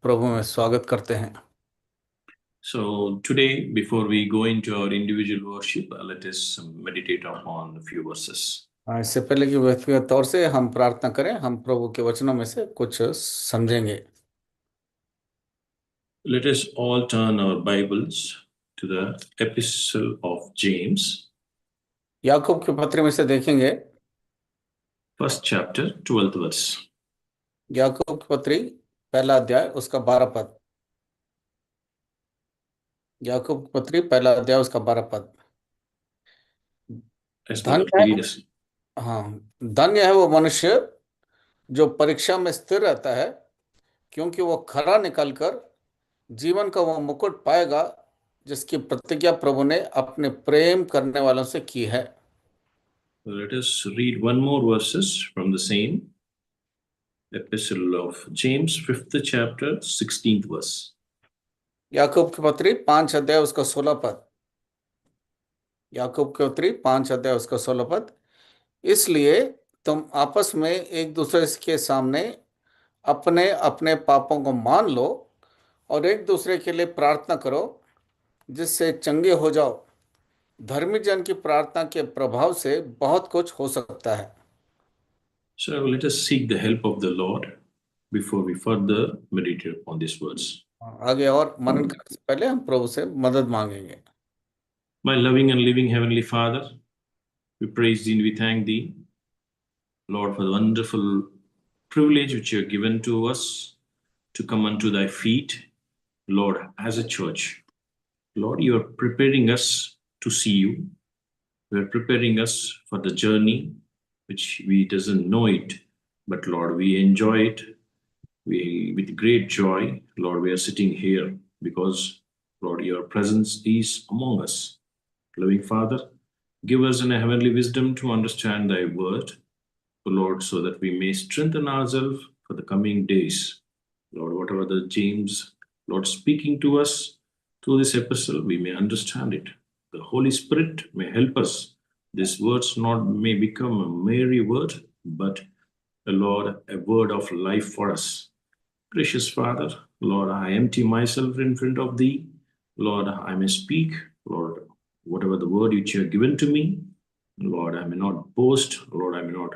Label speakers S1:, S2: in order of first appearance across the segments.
S1: प्रभु में स्वागत करते हैं।
S2: So today, before we go into our individual worship, let us meditate upon a few verses.
S1: इससे पहले कि व्यक्तिगत तौर से हम प्रार्थना करें, हम प्रभु के वचनों में से कुछ समझेंगे।
S2: Let us all turn our Bibles to the Epistle of James,
S1: याकूब के पत्र में से देखेंगे,
S2: first chapter, 12th verse.
S1: याकूब की पत्री पहला अध्याय उसका 12 पद। याकूब की पत्री पहला अध्याय उसका 12 पद।
S2: As the
S1: धन्य है,
S2: readers,
S1: हाँ, धन्य है वो मनुष्य जो परीक्षा में स्थिर रहता है, क्योंकि वो खरा निकलकर जीवन का वो मुकुट पाएगा जिसकी प्रतिज्ञा प्रभु ने अपने प्रेम करने वालों से की है।
S2: let us read one more verses from the same Epistle of James, 5th chapter, 16th verse.
S1: याकूब की पत्री 5 अध्याय उसका 16 पद। याकूब की पत्री 5 अध्याय उसका 16 पद। इसलिए तुम आपस में एक दूसरे के सामने अपने अपने पापों को मान लो और एक दूसरे के लिए प्रार्थना करो जिससे चंगे हो जाओ। धर्मी जन की प्रार्थना के प्रभाव से बहुत कुछ हो सकता है।
S2: So let us seek the help of the Lord before we further meditate upon these words.
S1: आगे और मनन करने से पहले हम प्रभु से मदद मांगेंगे।
S2: My loving and living Heavenly Father, we praise Thee and we thank Thee, Lord, for the wonderful privilege which you have given to us to come unto Thy feet, Lord, as a church. Lord, you are preparing us to see you. You are preparing us for the journey which we doesn't know it, but Lord, we enjoy it. We with great joy, Lord, we are sitting here because, Lord, your presence is among us. Loving Father, give us a heavenly wisdom to understand thy word, Lord, so that we may strengthen ourselves for the coming days. Lord, whatever the James, Lord, speaking to us through this epistle, we may understand it. The Holy Spirit may help us. These words not may become a merry word, but Lord, a word of life for us. Precious Father, Lord, I empty myself in front of Thee. Lord, I may speak, Lord, whatever the word which you have given to me. Lord, I may not boast. Lord, I may not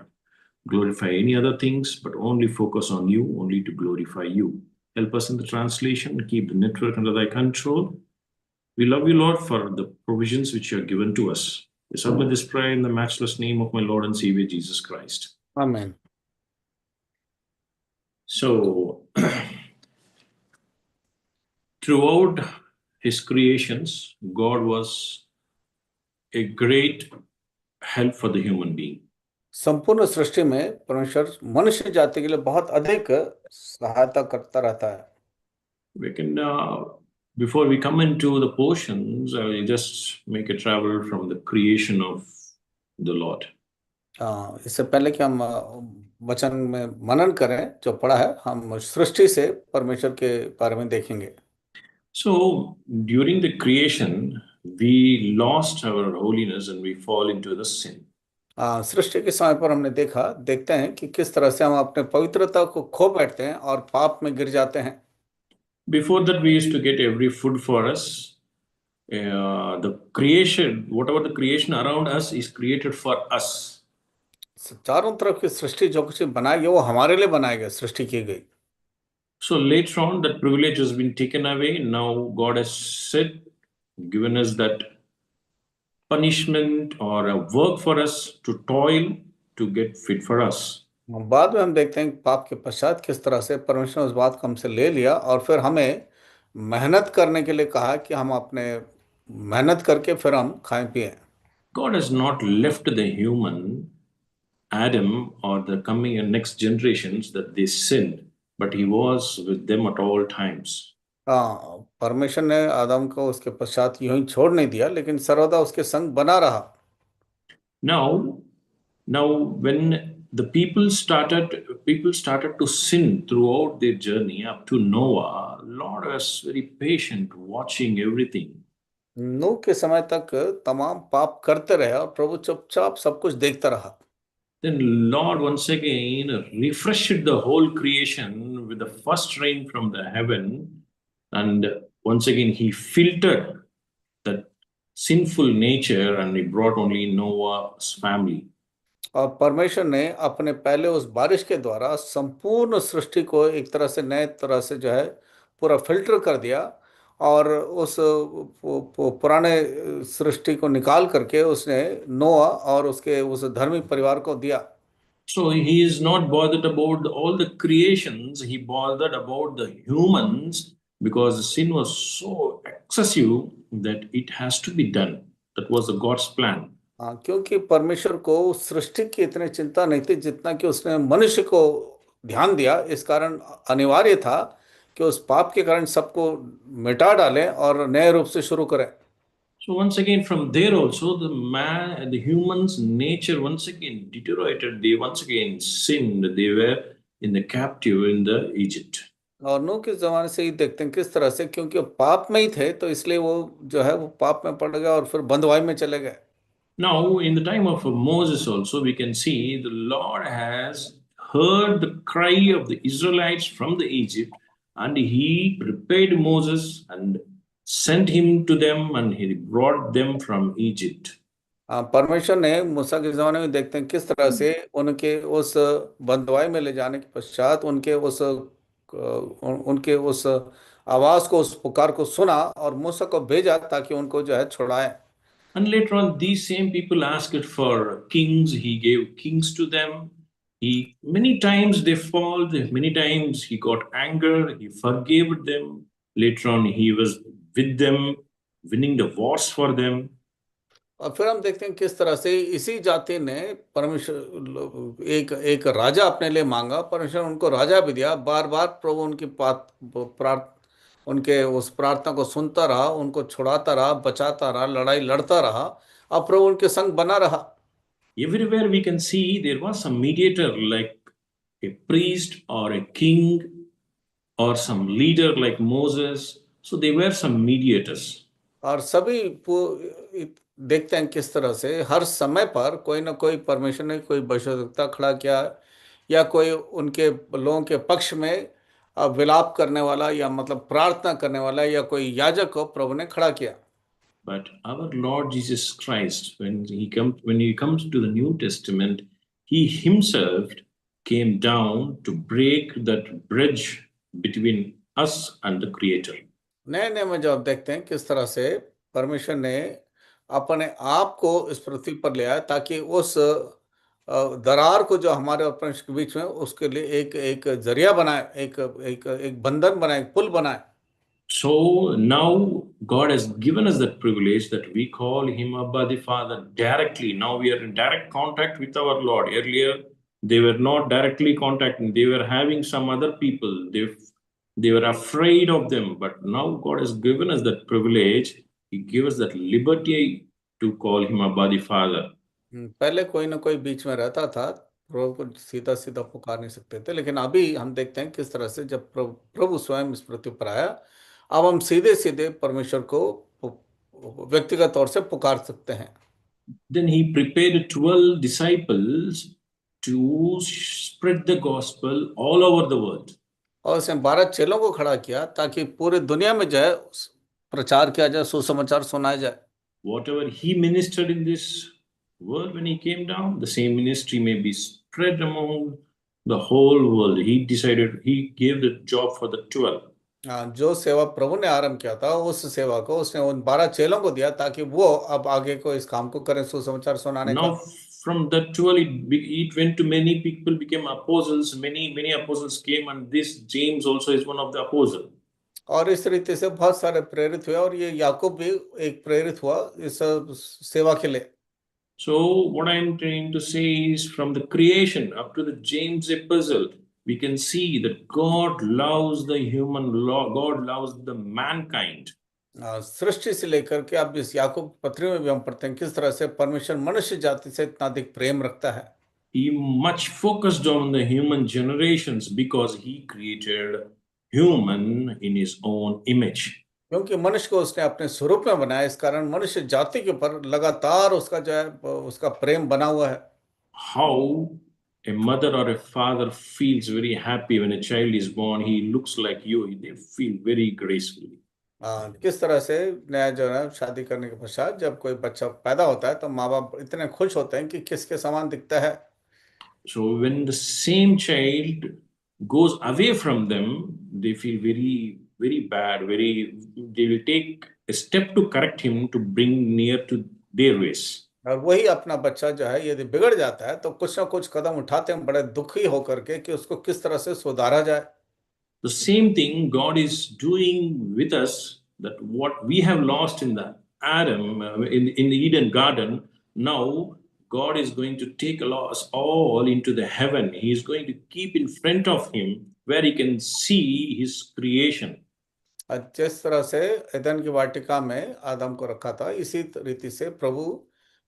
S2: glorify any other things, but only focus on you, only to glorify you. Help us in the translation, keep the network under thy control. We love you, Lord, for the provisions which you have given to us. We submit this prayer in the matchless name of my Lord and Savior Jesus Christ.
S1: आमीन।
S2: So, throughout his creations, God was a great help for the human being.
S1: संपूर्ण सृष्टि में परमेश्वर मनुष्य जाति के लिए बहुत अधिक सहायता करता रहता है।
S2: We can, before we come into the portions, I will just make a travel from the creation of the Lord.
S1: हाँ, इससे पहले कि हम वचन में मनन करें जो पढ़ा है, हम सृष्टि से परमेश्वर के बारे में देखेंगे।
S2: So, during the creation, we lost our holiness and we fall into the sin.
S1: सृष्टि के समय पर हमने देखते हैं कि किस तरह से हम अपने पवित्रता को खो बैठते हैं और पाप में गिर जाते हैं।
S2: Before that, we used to get every food for us. The creation, whatever the creation around us, is created for us.
S1: चारों तरफ की सृष्टि जो कुछ बनाई गई वो हमारे लिए बनाई गई, सृष्टि की गई।
S2: So later on, that privilege has been taken away. Now God has said, given us that punishment or a work for us to toil to get fit for us.
S1: बाद में हम देखते हैं कि पाप के पश्चात किस तरह से परमेश्वर ने उस बात को हमसे ले लिया और फिर हमें मेहनत करने के लिए कहा कि हम अपने मेहनत करके फिर हम खाएं पिएं।
S2: God has not left the human, Adam, or the coming and next generations that they sinned, but He was with them at all times.
S1: हाँ, परमेश्वर ने आदम को उसके पश्चात यूं ही छोड़ नहीं दिया, लेकिन सर्वदा उसके संग बना रहा।
S2: Now, when the people started to sin throughout their journey up to Noah. Lord was very patient, watching everything.
S1: नूह के समय तक तमाम पाप करते रहे और प्रभु चुपचाप सब कुछ देखता रहा।
S2: Then Lord once again refreshed the whole creation with the first rain from the heaven, and once again he filtered that sinful nature and he brought only Noah's family.
S1: और परमेश्वर ने अपने पहले उस बारिश के द्वारा संपूर्ण सृष्टि को एक तरह से नए तरह से जो है पूरा फिल्टर कर दिया, और उस पुराने सृष्टि को निकाल करके उसने नोआ और उसके उस धर्मी परिवार को दिया।
S2: So he is not bothered about all the creations, he bothered about the humans because sin was so excessive that it has to be done. That was the God's plan.
S1: हाँ, क्योंकि परमेश्वर को सृष्टि की इतनी चिंता नहीं थी जितना कि उसने मनुष्य को ध्यान दिया। इस कारण अनिवार्य था कि उस पाप के कारण सबको मिटा डालें और नए रूप से शुरू करें।
S2: So once again, from there also, the human's nature once again deteriorated. They once again sinned. They were in the captive in the Egypt.
S1: और नूह के जमाने से ही देखते हैं किस तरह से, क्योंकि वो पाप में ही थे तो इसलिए वो जो है वो पाप में पड़ गए और फिर बंधुआई में चले गए।
S2: Now, in the time of Moses also, we can see the Lord has heard the cry of the Israelites from the Egypt, and he prepared Moses and sent him to them, and he brought them from Egypt.
S1: हाँ, परमेश्वर ने मूसा के जमाने में देखते हैं किस तरह से उनके उस बंधुआई में ले जाने के पश्चात उनके उस आवाज को, उस पुकार को सुना और मूसा को भेजा ताकि उनको जो है छुड़ाए।
S2: And later on, these same people asked for kings. He gave kings to them. He many times they fall. Many times he got anger. He forgave them. Later on, he was with them, winning the wars for them.
S1: और फिर हम देखते हैं किस तरह से इसी जाति ने परमेश्वर एक एक राजा अपने लिए मांगा, परमेश्वर ने उनको राजा भी दिया। बार बार प्रभु उनकी बात उनके उस प्रार्थना को सुनता रहा, उनको छुड़ाता रहा, बचाता रहा, लड़ाई लड़ता रहा, और प्रभु उनके संग बना रहा।
S2: Everywhere we can see there was some mediator like a priest or a king or some leader like Moses. So they were some mediators.
S1: और सभी देखते हैं किस तरह से हर समय पर कोई ना कोई परमेश्वर ने कोई भविष्यवक्ता खड़ा किया, या कोई उनके लोगों के पक्ष में विलाप करने वाला, या मतलब प्रार्थना करने वाला, या कोई याजक को प्रभु ने खड़ा किया।
S2: But our Lord Jesus Christ, when he comes to the New Testament, he himself came down to break that bridge between us and the Creator.
S1: नए नए में जब देखते हैं किस तरह से परमेश्वर ने अपने आप को इस पृथ्वी पर ले आया ताकि उस दरार को जो हमारे और परमेश्वर के बीच में, उसके लिए एक एक जरिया बनाए, एक एक एक बंधन बनाए, एक पुल बनाए।
S2: So now God has given us that privilege that we call him Abba the Father directly. Now we are in direct contact with our Lord. Earlier, they were not directly contacting. They were having some other people. They were afraid of them. But now God has given us that privilege. He gives us that liberty to call him Abba the Father.
S1: पहले कोई ना कोई बीच में रहता था, प्रभु को सीधा सीधा पुकार नहीं सकते थे, लेकिन अभी हम देखते हैं किस तरह से जब प्रभु स्वयं इस पृथ्वी पर आया, अब हम सीधे सीधे परमेश्वर को व्यक्तिगत तौर से पुकार सकते हैं।
S2: Then he prepared 12 disciples to spread the gospel all over the world.
S1: और उसने 12 चेलों को खड़ा किया ताकि पूरी दुनिया में जो है प्रचार किया जाए, सुसमाचार सुनाया जाए।
S2: Whatever he ministered in this world when he came down, the same ministry may be spread among the whole world. He decided, he gave the job for the 12.
S1: हाँ, जो सेवा प्रभु ने आरंभ किया था उस सेवा को उसने उन 12 चेलों को दिया ताकि वो अब आगे को इस काम को करें, सुसमाचार सुनाने का।
S2: Now from the 12, it went to many people, became apostles. Many apostles came, and this James also is one of the apostles.
S1: और इस रीति से बहुत सारे प्रेरित हुए, और ये याकूब भी एक प्रेरित हुआ इस सेवा के लिए।
S2: So what I'm trying to say is, from the creation up to the James epistle, we can see that God loves the human law. God loves the mankind.
S1: सृष्टि से लेकर के अब इस याकूब पत्री में भी हम पढ़ते हैं किस तरह से परमेश्वर मनुष्य जाति से इतना अधिक प्रेम रखता है।
S2: He much focused on the human generations because he created human in his own image.
S1: क्योंकि मनुष्य को उसने अपने स्वरूप में बनाया, इस कारण मनुष्य जाति के ऊपर लगातार उसका जो है उसका प्रेम बना हुआ है।
S2: How a mother or a father feels very happy when a child is born, he looks like you, they feel very gracefully.
S1: किस तरह से नया जो है शादी करने के पश्चात जब कोई बच्चा पैदा होता है तो माँ बाप इतने खुश होते हैं कि किसके समान दिखता है।
S2: So when the same child goes away from them, they feel very, very bad, they will take a step to correct him to bring near to their ways.
S1: और वही अपना बच्चा जो है यदि बिगड़ जाता है तो कुछ ना कुछ कदम उठाते हैं बड़े दुखी होकर के कि उसको किस तरह से सुधारा जाए।
S2: The same thing God is doing with us, that what we have lost in the Adam, in the Eden garden, now God is going to take us all into the heaven. He is going to keep in front of him where he can see his creation.
S1: और जिस तरह से Edan की वाटिका में आदम को रखा था इसी रीति से प्रभु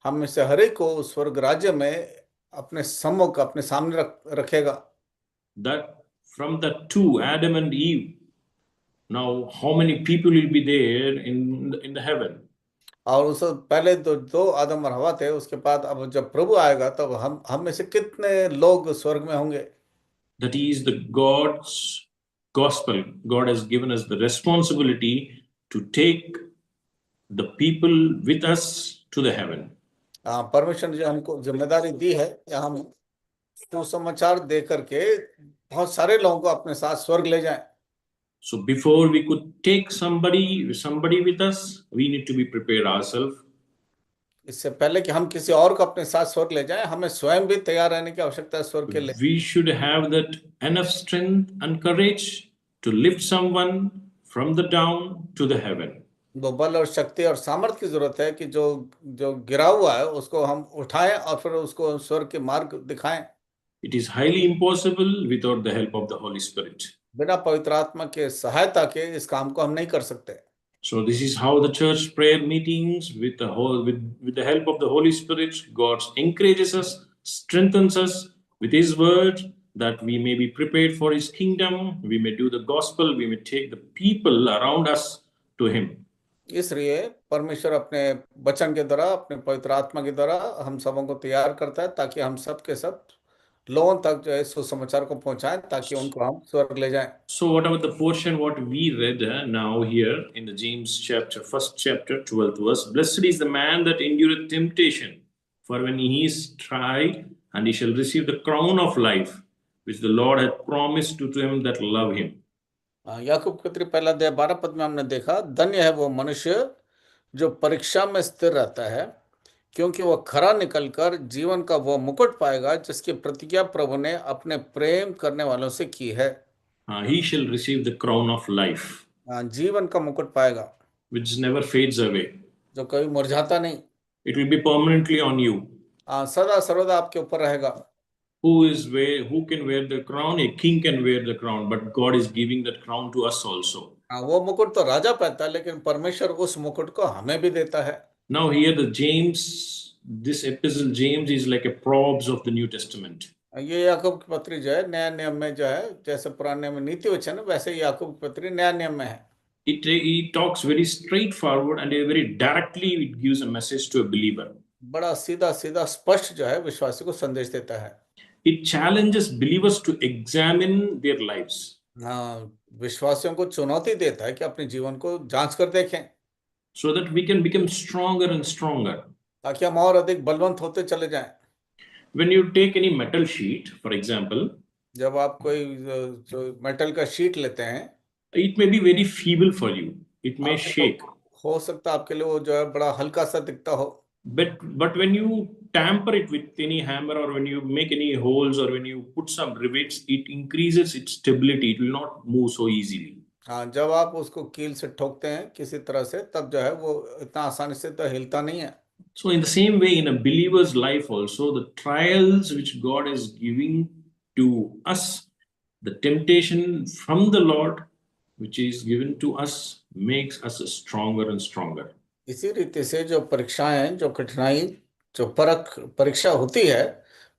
S1: हम में से हर एक को स्वर्ग राज्य में अपने सम्मुख अपने सामने रखेगा।
S2: That from the two, Adam and Eve, now how many people will be there in the heaven?
S1: और उस पहले दो आदम और हवा थे, उसके बाद अब जब प्रभु आएगा तब हम में से कितने लोग स्वर्ग में होंगे।
S2: That is the God's gospel. God has given us the responsibility to take the people with us to the heaven.
S1: परमेश्वर ने जो हमको जिम्मेदारी दी है कि हम सुसमाचार दे करके बहुत सारे लोगों को अपने साथ स्वर्ग ले जाएं।
S2: So before we could take somebody with us, we need to be prepared ourselves.
S1: इससे पहले कि हम किसी और को अपने साथ स्वर्ग ले जाएं, हमें स्वयं भी तैयार रहने की आवश्यकता है स्वर्ग के लिए।
S2: We should have that enough strength and courage to lift someone from the down to the heaven.
S1: वो बल और शक्ति और सामर्थ्य की जरूरत है कि जो जो गिरा हुआ है उसको हम उठाएं और फिर उसको स्वर्ग के मार्ग दिखाएं।
S2: It is highly impossible without the help of the Holy Spirit.
S1: बिना पवित्र आत्मा के सहायता के इस काम को हम नहीं कर सकते।
S2: So this is how the church prayer meetings with the help of the Holy Spirit, God encourages us, strengthens us with His word, that we may be prepared for His kingdom, we may do the gospel, we may take the people around us to Him.
S1: इसलिए परमेश्वर अपने वचन के द्वारा अपने पवित्र आत्मा के द्वारा हम सबों को तैयार करता है ताकि हम सब के सब लोगों तक जो है सुसमाचार को पहुंचाएं ताकि उनको हम स्वर्ग ले जाएं।
S2: So what about the portion what we read now here in the James chapter, 1st chapter, 12th verse? Blessed is the man that endureth temptation, for when he is tried, and he shall receive the crown of life, which the Lord hath promised to them that love him.
S1: याकूब के पत्री पहला अध्याय 12 पद में हमने देखा, धन्य है वो मनुष्य जो परीक्षा में स्थिर रहता है, क्योंकि वह खरा निकलकर जीवन का वो मुकुट पाएगा जिसकी प्रतिज्ञा प्रभु ने अपने प्रेम करने वालों से की है।
S2: He shall receive the crown of life,
S1: जीवन का मुकुट पाएगा
S2: which never fades away.
S1: जो कभी मुरझाता नहीं।
S2: It will be permanently on you.
S1: सदा सर्वदा आपके ऊपर रहेगा।
S2: Who can wear the crown? A king can wear the crown, but God is giving that crown to us also.
S1: वो मुकुट तो राजा पहनता है, लेकिन परमेश्वर उस मुकुट को हमें भी देता है।
S2: Now here this epistle James is like a probes of the New Testament.
S1: ये याकूब की पत्री जो है नया नियम में जो है, जैसे पुराने नियम में नीति वचन है, वैसे याकूब की पत्री नया नियम में है।
S2: It talks very straightforward and very directly. It gives a message to a believer.
S1: बड़ा सीधा सीधा स्पष्ट जो है विश्वासी को संदेश देता है।
S2: It challenges believers to examine their lives.
S1: विश्वासियों को चुनौती देता है कि अपने जीवन को जांच कर देखें,
S2: so that we can become stronger and stronger.
S1: ताकि हम और अधिक बलवंत होते चले जाएं।
S2: When you take any metal sheet, for example,
S1: जब आप कोई जो मेटल का शीट लेते हैं,
S2: it may be very feeble for you. It may shake.
S1: हो सकता है आपके लिए वो जो है बड़ा हल्का सा दिखता हो।
S2: But when you tamper it with any hammer, or when you make any holes, or when you put some rivets, it increases its stability. It will not move so easily.
S1: जब आप उसको कील से ठोकते हैं किसी तरह से, तब जो है वो इतना आसानी से तो हिलता नहीं है।
S2: So in the same way, in a believer's life also, the trials which God is giving to us, the temptation from the Lord which is given to us, makes us stronger and stronger.
S1: इसी रीति से जो परीक्षाएं, जो कठिनाई, जो परीक्षा होती है,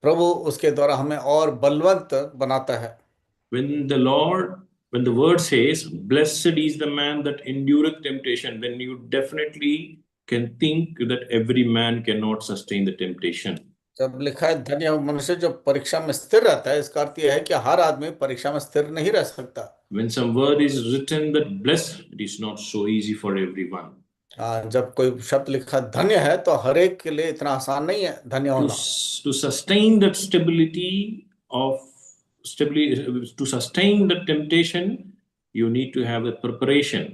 S1: प्रभु उसके द्वारा हमें और बलवंत बनाता है।
S2: When the word says, blessed is the man that endureth temptation, then you definitely can think that every man cannot sustain the temptation.
S1: जब लिखा है धन्य है वो मनुष्य जो परीक्षा में स्थिर रहता है, इसका अर्थ यह है कि हर आदमी परीक्षा में स्थिर नहीं रह सकता।
S2: When some word is written that blessed, it is not so easy for everyone.
S1: जब कोई शब्द लिखा धन्य है तो हर एक के लिए इतना आसान नहीं है धन्य
S2: To,
S1: होना।
S2: to sustain that stability of stability, to sustain the temptation, you need to have a preparation.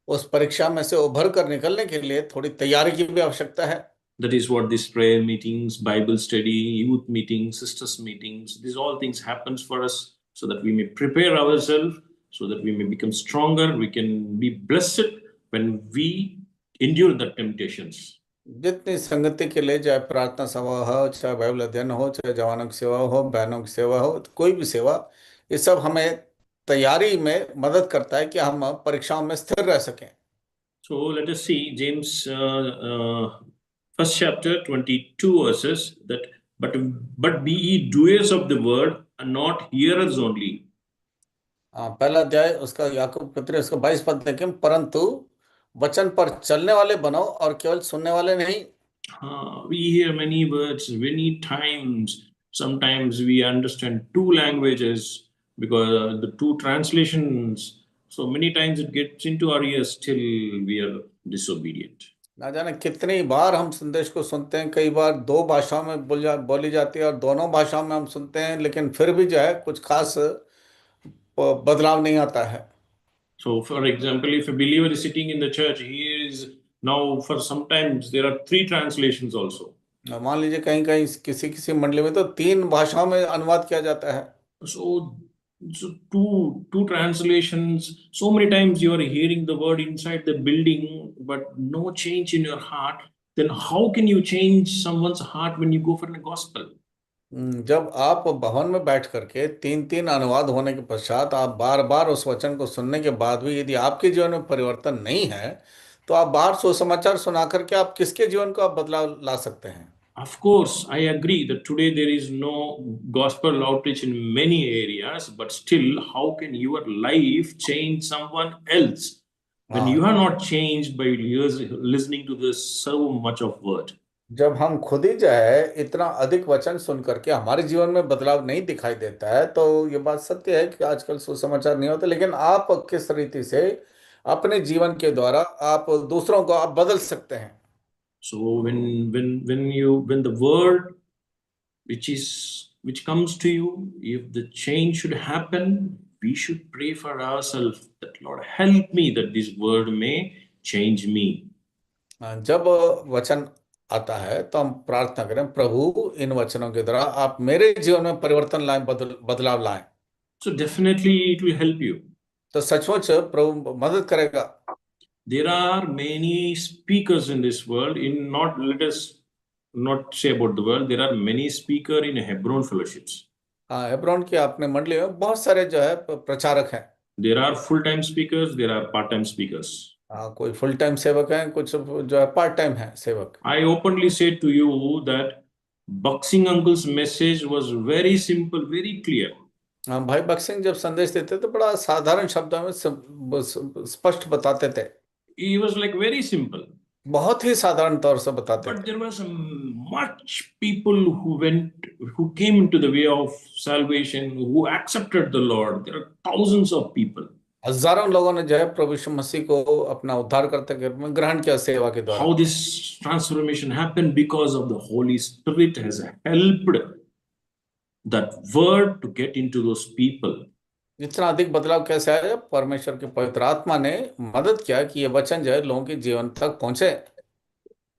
S1: उस परीक्षा में से उभर कर निकलने के लिए थोड़ी तैयारी की भी आवश्यकता है।
S2: That is what these prayer meetings, Bible study, youth meetings, sisters meetings, these all things happens for us so that we may prepare ourselves, so that we may become stronger. We can be blessed when we endure the temptations.
S1: जितनी संगति के लिए, चाहे प्रार्थना सभा हो, चाहे Bible अध्ययन हो, चाहे जवानों की सेवा हो, बहनों की सेवा हो, कोई भी सेवा, ये सब हमें तैयारी में मदद करता है कि हम परीक्षाओं में स्थिर रह सकें।
S2: So let us see James first chapter 22 verses that but be ye doers of the word and not hearers only.
S1: पहला अध्याय उसका याकूब पत्री उसका 22 पद देखें, परंतु वचन पर चलने वाले बनो और केवल सुनने वाले नहीं।
S2: We hear many words many times. Sometimes we understand two languages because the two translations. So many times it gets into our ears, still we are disobedient.
S1: ना जाने कितनी बार हम संदेश को सुनते हैं, कई बार दो भाषाओं में बोली जाती है और दोनों भाषाओं में हम सुनते हैं, लेकिन फिर भी जो है कुछ खास बदलाव नहीं आता है।
S2: So, for example, if a believer is sitting in the church, he is now for sometimes there are three translations also.
S1: मान लीजिए कहीं कहीं किसी किसी मंडली में तो 3 भाषाओं में अनुवाद किया जाता है।
S2: So, two translations. So many times you are hearing the word inside the building, but no change in your heart. Then how can you change someone's heart when you go for the gospel?
S1: जब आप भवन में बैठ करके 3 अनुवाद होने के पश्चात आप बार बार उस वचन को सुनने के बाद भी यदि आपके जीवन में परिवर्तन नहीं है, तो आप बाहर सुसमाचार सुना करके आप किसके जीवन को आप बदलाव ला सकते हैं?
S2: Of course, I agree that today there is no gospel outreach in many areas, but still, how can your life change someone else when you
S1: हाँ,
S2: are not changed by years listening to this so much of word?
S1: जब हम खुद ही जो है इतना अधिक वचन सुन करके हमारे जीवन में बदलाव नहीं दिखाई देता है, तो ये बात सत्य है कि आजकल सुसमाचार नहीं होता, लेकिन आप किस रीति से अपने जीवन के द्वारा आप दूसरों को आप बदल सकते हैं।
S2: So when the word which comes to you, if the change should happen, we should pray for ourselves that Lord help me that this word may change me.
S1: जब वचन आता है तो हम प्रार्थना करें, प्रभु इन वचनों के द्वारा आप मेरे जीवन में परिवर्तन लाएं, बदलाव लाएं।
S2: So definitely it will help you.
S1: तो सचमुच प्रभु मदद करेगा।
S2: There are many speakers in this world. In not let us not say about the world. There are many speakers in Hebron fellowships.
S1: हाँ, हेब्रोन की अपने मंडली में बहुत सारे जो है प्रचारक हैं।
S2: There are full-time speakers. There are part-time speakers.
S1: हाँ, कोई फुल टाइम सेवक हैं, कुछ जो है पार्ट टाइम है सेवक।
S2: I openly say to you that Boxing Uncle's message was very simple, very clear.
S1: हाँ, भाई बक्सिंग जब संदेश देते तो बड़ा साधारण शब्दों में स्पष्ट बताते थे।
S2: He was like very simple.
S1: बहुत ही साधारण तौर से बताते
S2: But
S1: थे।
S2: there was much people who came into the way of salvation, who accepted the Lord. There are thousands of people.
S1: हजारों लोगों ने जो है प्रभु यीशु मसीह को अपना उद्धारकर्ता के रूप में ग्रहण किया सेवा के द्वारा।
S2: How this transformation happened because of the Holy Spirit has helped that word to get into those people.
S1: इतना अधिक बदलाव कैसे आया? परमेश्वर के पवित्र आत्मा ने मदद किया कि ये वचन जो है लोगों के जीवन तक पहुंचे।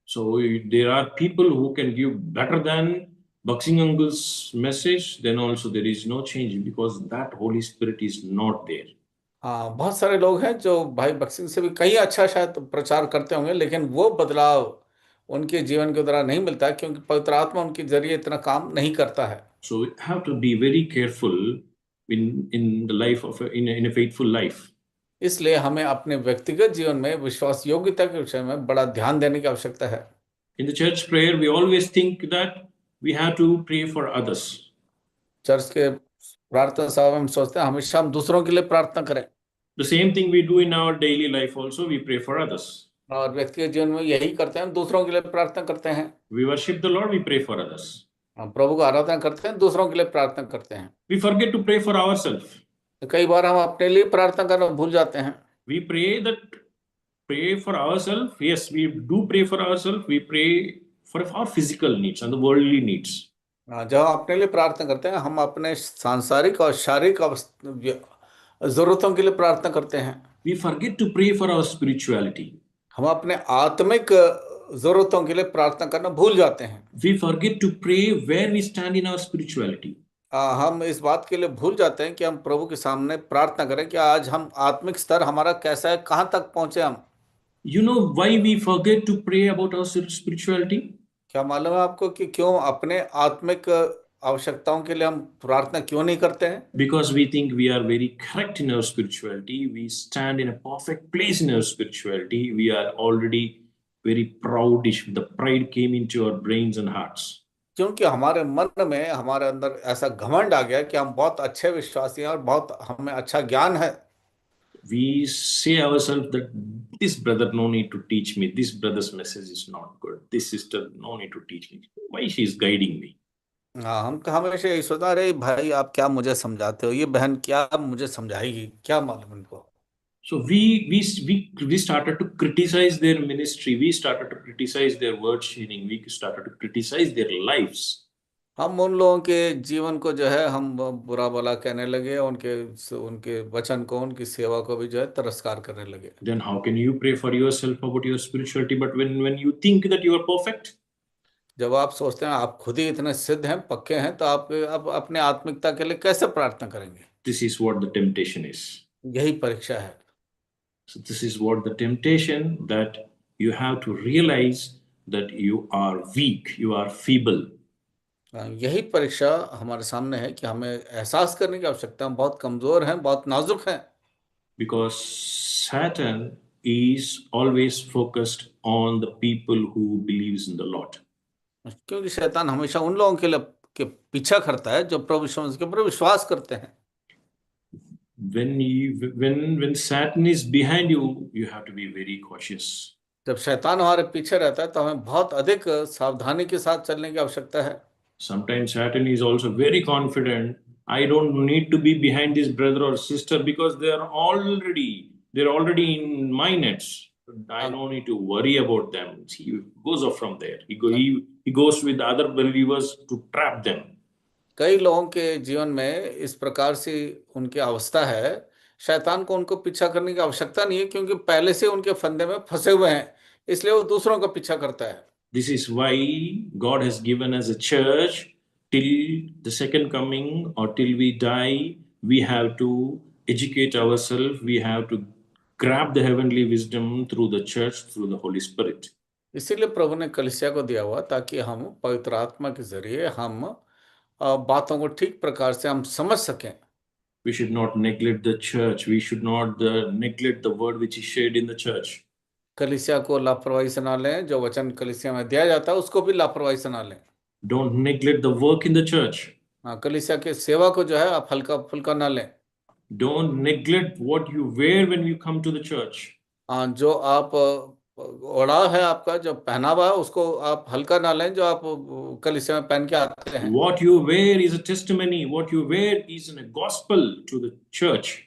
S2: So there are people who can give better than Boxing Uncle's message. Then also there is no change because that Holy Spirit is not there.
S1: हाँ, बहुत सारे लोग हैं जो भाई बक्सिंग से भी कहीं अच्छा शायद प्रचार करते होंगे, लेकिन वो बदलाव उनके जीवन के द्वारा नहीं मिलता क्योंकि पवित्र आत्मा उनके जरिए इतना काम नहीं करता है।
S2: So we have to be very careful in the life of in a faithful life.
S1: इसलिए हमें अपने व्यक्तिगत जीवन में विश्वास योग्यता के विषय में बड़ा ध्यान देने की आवश्यकता है।
S2: In the church prayer, we always think that we have to pray for others.
S1: Church के प्रार्थना सभा में हम सोचते हैं हमेशा हम दूसरों के लिए प्रार्थना करें।
S2: The same thing we do in our daily life also, we pray for others.
S1: और व्यक्तिगत जीवन में यही करते हैं, दूसरों के लिए प्रार्थना करते हैं।
S2: We worship the Lord, we pray for others.
S1: हम प्रभु को आराधना करते हैं, दूसरों के लिए प्रार्थना करते हैं।
S2: We forget to pray for ourselves.
S1: तो कई बार हम अपने लिए प्रार्थना करना भूल जाते हैं।
S2: We pray for ourselves. Yes, we do pray for ourselves. We pray for our physical needs and the worldly needs.
S1: जब हम अपने लिए प्रार्थना करते हैं, हम अपने सांसारिक और शारीरिक जरूरतों के लिए प्रार्थना करते हैं।
S2: We forget to pray for our spirituality.
S1: हम अपने आत्मिक जरूरतों के लिए प्रार्थना करना भूल जाते हैं।
S2: We forget to pray where we stand in our spirituality.
S1: हम इस बात के लिए भूल जाते हैं कि हम प्रभु के सामने प्रार्थना करें कि आज हम आत्मिक स्तर हमारा कैसा है, कहाँ तक पहुंचे हम।
S2: You know why we forget to pray about our spirituality?
S1: क्या मालूम है आपको कि क्यों अपने आत्मिक आवश्यकताओं के लिए हम प्रार्थना क्यों नहीं करते हैं?
S2: Because we think we are very correct in our spirituality. We stand in a perfect place in our spirituality. We are already very proudish. The pride came into our brains and hearts.
S1: क्योंकि हमारे मन में, हमारे अंदर ऐसा घमंड आ गया कि हम बहुत अच्छे विश्वासी हैं और बहुत हमें अच्छा ज्ञान है।
S2: We say ourselves that this brother no need to teach me. This brother's message is not good. This sister no need to teach me. Why she is guiding me?
S1: हाँ, हम हमेशा यही सोचते, अरे भाई आप क्या मुझे समझाते हो, ये बहन क्या मुझे समझाएगी, क्या मालूम इनको।
S2: So we started to criticize their ministry. We started to criticize their word sharing. We started to criticize their lives.
S1: हम उन लोगों के जीवन को जो है हम बुरा भला कहने लगे, उनके उनके वचन को, उनकी सेवा को भी जो है तिरस्कार करने लगे।
S2: Then how can you pray for yourself about your spirituality? But when you think that you are perfect,
S1: जब आप सोचते हैं आप खुद ही इतने सिद्ध हैं, पक्के हैं, तो आप अपने आत्मिकता के लिए कैसे प्रार्थना करेंगे?
S2: this is what the temptation is.
S1: यही परीक्षा है।
S2: So this is what the temptation, that you have to realize that you are weak, you are feeble.
S1: यही परीक्षा हमारे सामने है कि हमें एहसास करने की आवश्यकता है, हम बहुत कमजोर हैं, बहुत नाजुक हैं।
S2: Because Satan is always focused on the people who believes in the Lord.
S1: क्योंकि शैतान हमेशा उन लोगों के लिए के पीछा करता है जो प्रभु यीशु मसीह के ऊपर विश्वास करते हैं।
S2: When Satan is behind you, you have to be very cautious.
S1: जब शैतान हमारे पीछे रहता है तो हमें बहुत अधिक सावधानी के साथ चलने की आवश्यकता है।
S2: Sometimes Satan is also very confident. I don't need to be behind this brother or sister because they're already in my nets. I don't need to worry about them. He goes off from there. He goes with other believers to trap them.
S1: कई लोगों के जीवन में इस प्रकार से उनकी अवस्था है, शैतान को उनको पीछा करने की आवश्यकता नहीं है, क्योंकि पहले से उनके फंदे में फंसे हुए हैं, इसलिए वो दूसरों का पीछा करता है।
S2: This is why God has given us a church till the second coming or till we die. We have to educate ourselves. We have to grab the heavenly wisdom through the church, through the Holy Spirit.
S1: इसीलिए प्रभु ने कलीसिया को दिया हुआ, ताकि हम पवित्र आत्मा के जरिए हम बातों को ठीक प्रकार से हम समझ सकें।
S2: We should not neglect the church. We should not neglect the word which is shared in the church.
S1: कलीसिया को लापरवाही से ना लें, जो वचन कलीसिया में दिया जाता है उसको भी लापरवाही से ना लें।
S2: Don't neglect the work in the church.
S1: हाँ, कलीसिया के सेवा को जो है आप हल्का फुल्का ना लें।
S2: Don't neglect what you wear when you come to the church.
S1: हाँ, जो आप ओढ़ा है, आपका जो पहनावा है, उसको आप हल्का ना लें, जो आप कलीसिया में पहन के आते हैं।
S2: What you wear is a testimony. What you wear is a gospel to the church.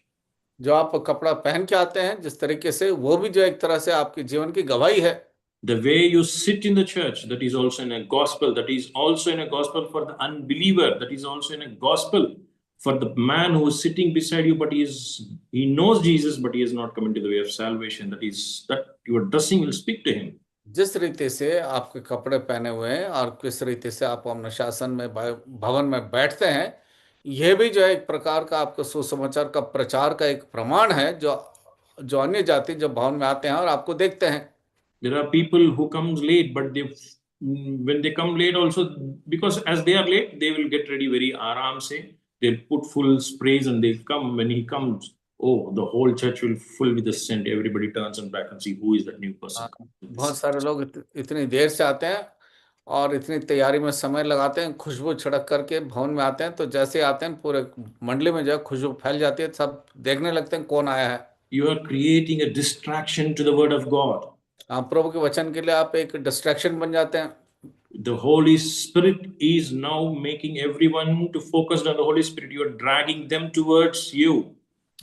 S1: जो आप कपड़ा पहन के आते हैं जिस तरीके से, वो भी जो एक तरह से आपके जीवन की गवाही है।
S2: The way you sit in the church, that is also in a gospel. That is also in a gospel for the unbeliever. That is also in a gospel for the man who is sitting beside you, but he knows Jesus, but he has not come into the way of salvation. That your dressing will speak to him.
S1: जिस रीति से आपके कपड़े पहने हुए हैं और किस रीति से आप अनुशासन में भवन में बैठते हैं, यह भी जो है एक प्रकार का आपको सुसमाचार का प्रचार का एक प्रमाण है, जो अन्य जाति जब भवन में आते हैं और आपको देखते हैं।
S2: There are people who comes late, but when they come late also, because as they are late, they will get ready very aram se. They'll put full sprays and they'll come. When he comes, oh, the whole church will full with the scent. Everybody turns and back and see who is that new person.
S1: बहुत सारे लोग इतनी देर से आते हैं और इतनी तैयारी में समय लगाते हैं, खुशबू छिड़क करके भवन में आते हैं, तो जैसे आते हैं पूरे मंडली में जो है खुशबू फैल जाती है, सब देखने लगते हैं कौन आया है।
S2: You are creating a distraction to the word of God.
S1: आप प्रभु के वचन के लिए आप एक डिस्ट्रैक्शन बन जाते हैं।
S2: The Holy Spirit is now making everyone to focus on the Holy Spirit. You are dragging them towards you.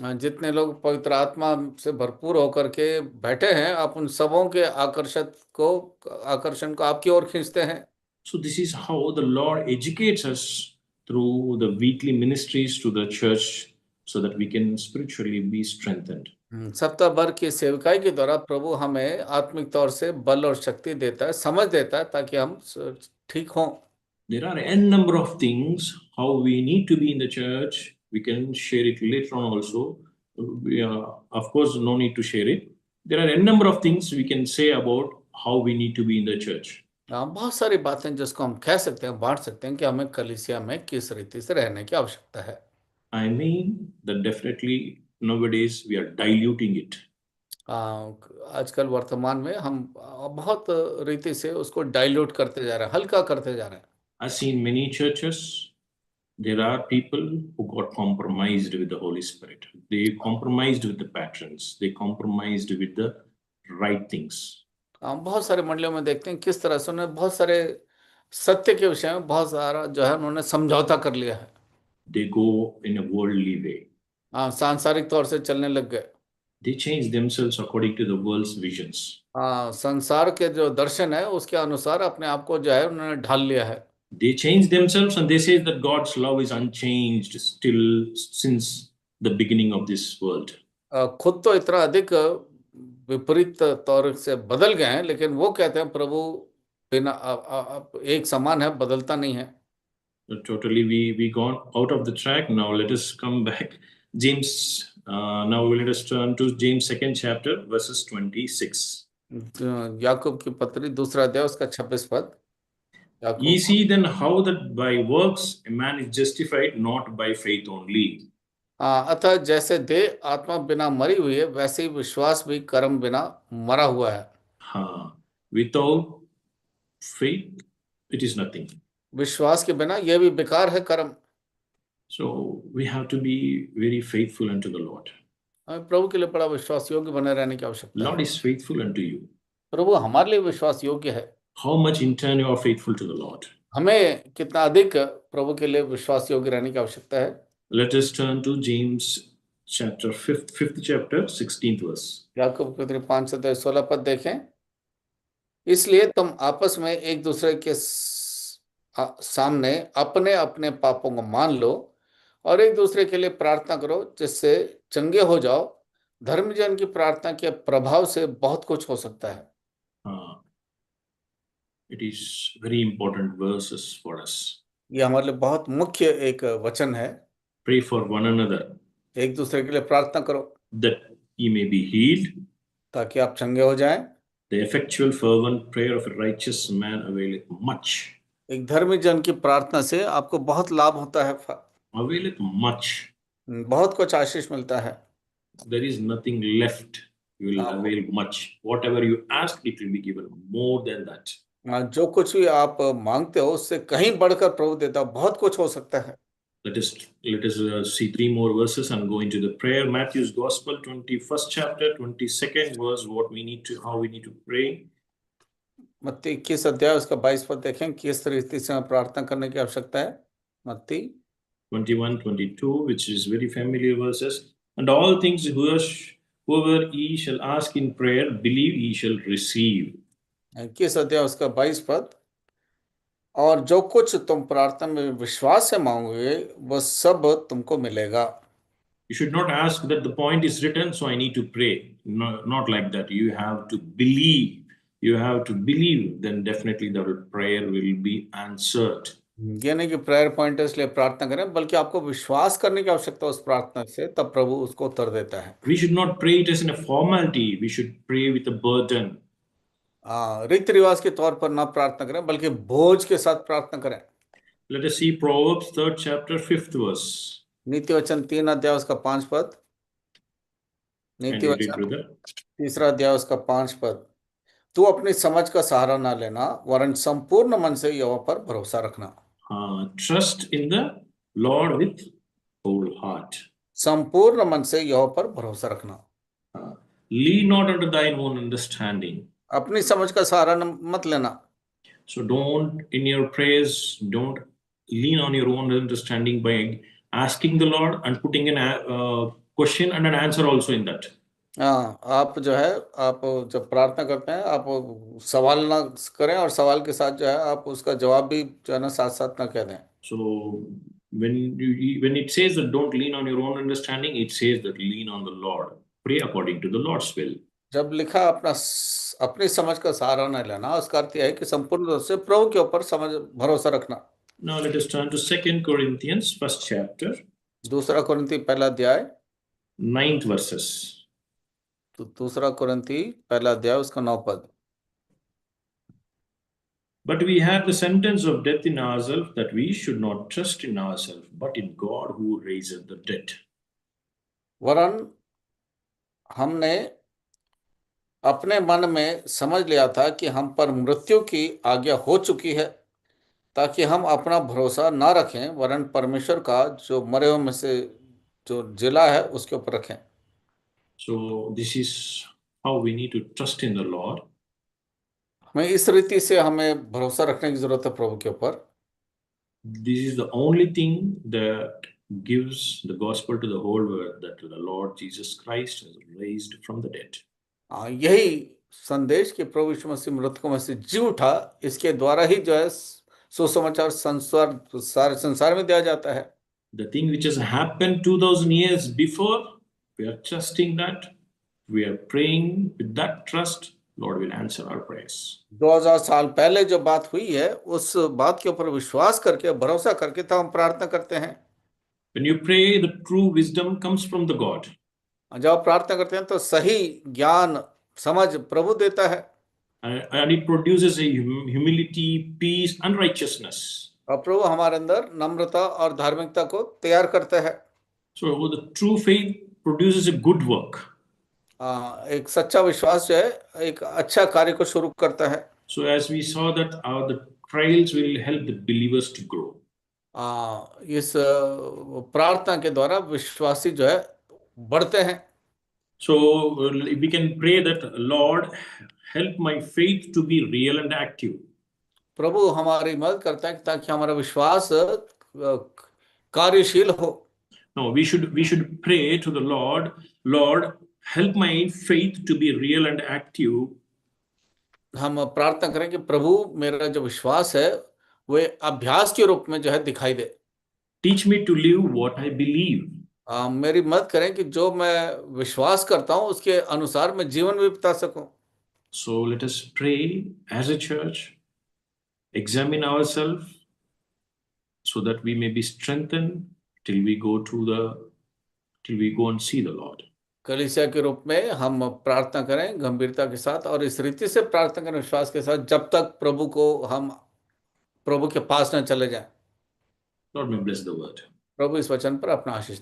S1: जितने लोग पवित्र आत्मा से भरपूर होकर के बैठे हैं, आप उन सबों के आकर्षण को आपकी ओर खींचते हैं।
S2: So this is how the Lord educates us through the weekly ministries to the church so that we can spiritually be strengthened.
S1: सप्ताह भर की सेवकाई के द्वारा प्रभु हमें आत्मिक तौर से बल और शक्ति देता है, समझ देता है, ताकि हम ठीक हों।
S2: There are n number of things how we need to be in the church. We can share it later on also. Of course, no need to share it. There are n number of things we can say about how we need to be in the church.
S1: बहुत सारी बातें जिसको हम कह सकते हैं, बांट सकते हैं कि हमें कलीसिया में किस रीति से रहने की आवश्यकता है।
S2: I mean that definitely nowadays we are diluting it.
S1: आजकल वर्तमान में हम बहुत रीति से उसको डाइल्यूट करते जा रहे हैं, हल्का करते जा रहे हैं।
S2: I see in many churches there are people who got compromised with the Holy Spirit. They compromised with the patrons. They compromised with the right things.
S1: हम बहुत सारे मंडलियों में देखते हैं किस तरह से उन्होंने बहुत सारे सत्य के विषय में बहुत सारा जो है उन्होंने समझौता कर लिया है।
S2: They go in a worldly way.
S1: सांसारिक तौर से चलने लग गए।
S2: They change themselves according to the world's visions.
S1: संसार के जो दर्शन है उसके अनुसार अपने आप को जो है उन्होंने ढाल लिया है।
S2: They change themselves and they say that God's love is unchanged still since the beginning of this world.
S1: खुद तो इतना अधिक विपरीत तौर से बदल गए हैं, लेकिन वो कहते हैं प्रभु बिना एक समान है, बदलता नहीं है।
S2: Totally we gone out of the track. Now let us come back. James, now let us turn to James 2nd chapter verses 26.
S1: याकूब की पत्री दूसरा अध्याय उसका 26 पद।
S2: Ye see then how that by works a man is justified not by faith only.
S1: अतः जैसे देह आत्मा बिना मरी हुई है, वैसे ही विश्वास भी कर्म बिना मरा हुआ है।
S2: Without faith it is nothing.
S1: विश्वास के बिना यह भी बेकार है कर्म।
S2: So we have to be very faithful unto the Lord.
S1: हमें प्रभु के लिए बड़ा विश्वास योग्य बने रहने की आवश्यकता है।
S2: Lord is faithful unto you.
S1: प्रभु हमारे लिए विश्वास योग्य है।
S2: How much in turn you are faithful to the Lord?
S1: हमें कितना अधिक प्रभु के लिए विश्वास योग्य रहने की आवश्यकता है।
S2: Let us turn to James chapter 5th chapter 16th verse.
S1: याकूब की पत्री 5 अध्याय 16 पद देखें। इसलिए तुम आपस में एक दूसरे के सामने अपने अपने पापों को मान लो और एक दूसरे के लिए प्रार्थना करो जिससे चंगे हो जाओ। धर्मजन की प्रार्थना के प्रभाव से बहुत कुछ हो सकता है।
S2: It is very important verses for us.
S1: ये हमारे लिए बहुत मुख्य एक वचन है।
S2: Pray for one another.
S1: एक दूसरे के लिए प्रार्थना करो
S2: that ye may be healed.
S1: ताकि आप चंगे हो जाएं।
S2: The effectual fervent prayer of a righteous man availeth much.
S1: एक धर्मी जन की प्रार्थना से आपको बहुत लाभ होता है।
S2: Availeth much.
S1: बहुत कुछ आशीष मिलता है।
S2: There is nothing left. You will avail much. Whatever you ask, it will be given more than that.
S1: जो कुछ भी आप मांगते हो उससे कहीं बढ़कर प्रभु देता है, बहुत कुछ हो सकता है।
S2: Let us see 3 more verses and go into the prayer. Matthew's Gospel, 21st chapter, 22nd verse. How we need to pray.
S1: मत्ती 21 अध्याय उसका 22 पद देखें, किस रीति से प्रार्थना करने की आवश्यकता है। मत्ती
S2: 21, 22, which is very familiar verses. And all things whoever ye shall ask in prayer, believe ye shall receive.
S1: 21 अध्याय उसका 22 पद। और जो कुछ तुम प्रार्थना में विश्वास से मांगोगे वह सब तुमको मिलेगा।
S2: You should not ask that the point is written, so I need to pray. Not like that. You have to believe. You have to believe, then definitely the prayer will be answered.
S1: ये नहीं कि prayer point इसलिए प्रार्थना करें, बल्कि आपको विश्वास करने की आवश्यकता है उस प्रार्थना से, तब प्रभु उसको उत्तर देता है।
S2: We should not pray it as in a formality. We should pray with a burden.
S1: रीति रिवाज के तौर पर ना प्रार्थना करें, बल्कि बोझ के साथ प्रार्थना करें।
S2: Let us see Proverbs 3rd chapter 5th verse.
S1: नीति वचन 3 अध्याय उसका 5 पद। नीति वचन 3 अध्याय उसका 5 पद। तू अपनी समझ का सहारा ना लेना, वरन संपूर्ण मन से यहोवा पर भरोसा रखना।
S2: Trust in the Lord with whole heart.
S1: संपूर्ण मन से यहोवा पर भरोसा रखना।
S2: Lean not unto thine own understanding.
S1: अपनी समझ का सहारा मत लेना।
S2: So don't, in your prayers, don't lean on your own understanding by asking the Lord and putting an question and an answer also in that.
S1: हाँ, आप जो है, आप जब प्रार्थना करते हैं, आप सवाल ना करें, और सवाल के साथ जो है आप उसका जवाब भी जो है ना साथ साथ ना कह दें।
S2: So when it says that don't lean on your own understanding, it says that lean on the Lord. Pray according to the Lord's will.
S1: जब लिखा अपनी समझ का सहारा न लेना, उसका अर्थ यह है कि संपूर्ण रूप से प्रभु के ऊपर समझ भरोसा रखना।
S2: Now let us turn to 2 Corinthians, first chapter,
S1: दूसरा कुरिन्थी पहला अध्याय,
S2: 9th verses.
S1: तो दूसरा कुरिन्थी पहला अध्याय उसका 9 पद।
S2: But we have the sentence of death in ourselves, that we should not trust in ourselves, but in God who raiseth the dead.
S1: वरन हमने अपने मन में समझ लिया था कि हम पर मृत्यु की आज्ञा हो चुकी है, ताकि हम अपना भरोसा ना रखें, वरन परमेश्वर का जो मरे हुए में से जो जिला है उसके ऊपर रखें।
S2: So this is how we need to trust in the Lord.
S1: हमें इस रीति से हमें भरोसा रखने की जरूरत है प्रभु के ऊपर।
S2: This is the only thing that gives the gospel to the whole world, that the Lord Jesus Christ has raised from the dead.
S1: यही संदेश कि प्रभु यीशु मसीह मृतकों में से जी उठा, इसके द्वारा ही जो है सुसमाचार सारे संसार में दिया जाता है।
S2: The thing which has happened 2000 years before, we are trusting that, we are praying with that trust, Lord will answer our prayers.
S1: 2000 साल पहले जो बात हुई है, उस बात के ऊपर विश्वास करके, भरोसा करके तब हम प्रार्थना करते हैं।
S2: When you pray, the true wisdom comes from the God.
S1: जब आप प्रार्थना करते हैं तो सही ज्ञान समझ प्रभु देता है,
S2: And it produces a humility, peace, and righteousness.
S1: और प्रभु हमारे अंदर नम्रता और धार्मिकता को तैयार करता है।
S2: So the true faith produces a good work.
S1: एक सच्चा विश्वास जो है एक अच्छा कार्य को शुरू करता है।
S2: So as we saw that the trials will help the believers to grow.
S1: इस प्रार्थना के द्वारा विश्वासी जो है बढ़ते हैं।
S2: So we can pray that, Lord, help my faith to be real and active.
S1: प्रभु हमारी मदद करता है ताकि हमारा विश्वास कार्यशील हो।
S2: No, we should pray to the Lord, Lord, help my faith to be real and active.
S1: हम प्रार्थना करें कि प्रभु मेरा जो विश्वास है वो अभ्यास के रूप में जो है दिखाई दे।
S2: Teach me to live what I believe.
S1: मेरी मदद करें कि जो मैं विश्वास करता हूं उसके अनुसार मैं जीवन भी बिता सकूं।
S2: So let us pray as a church, examine ourselves, so that we may be strengthened till we go and see the Lord.
S1: कलीसिया के रूप में हम प्रार्थना करें गंभीरता के साथ, और इस रीति से प्रार्थना करें विश्वास के साथ, जब तक हम प्रभु के पास न चले जाएं।
S2: Lord may bless the word.
S1: प्रभु इस वचन पर अपना आशीष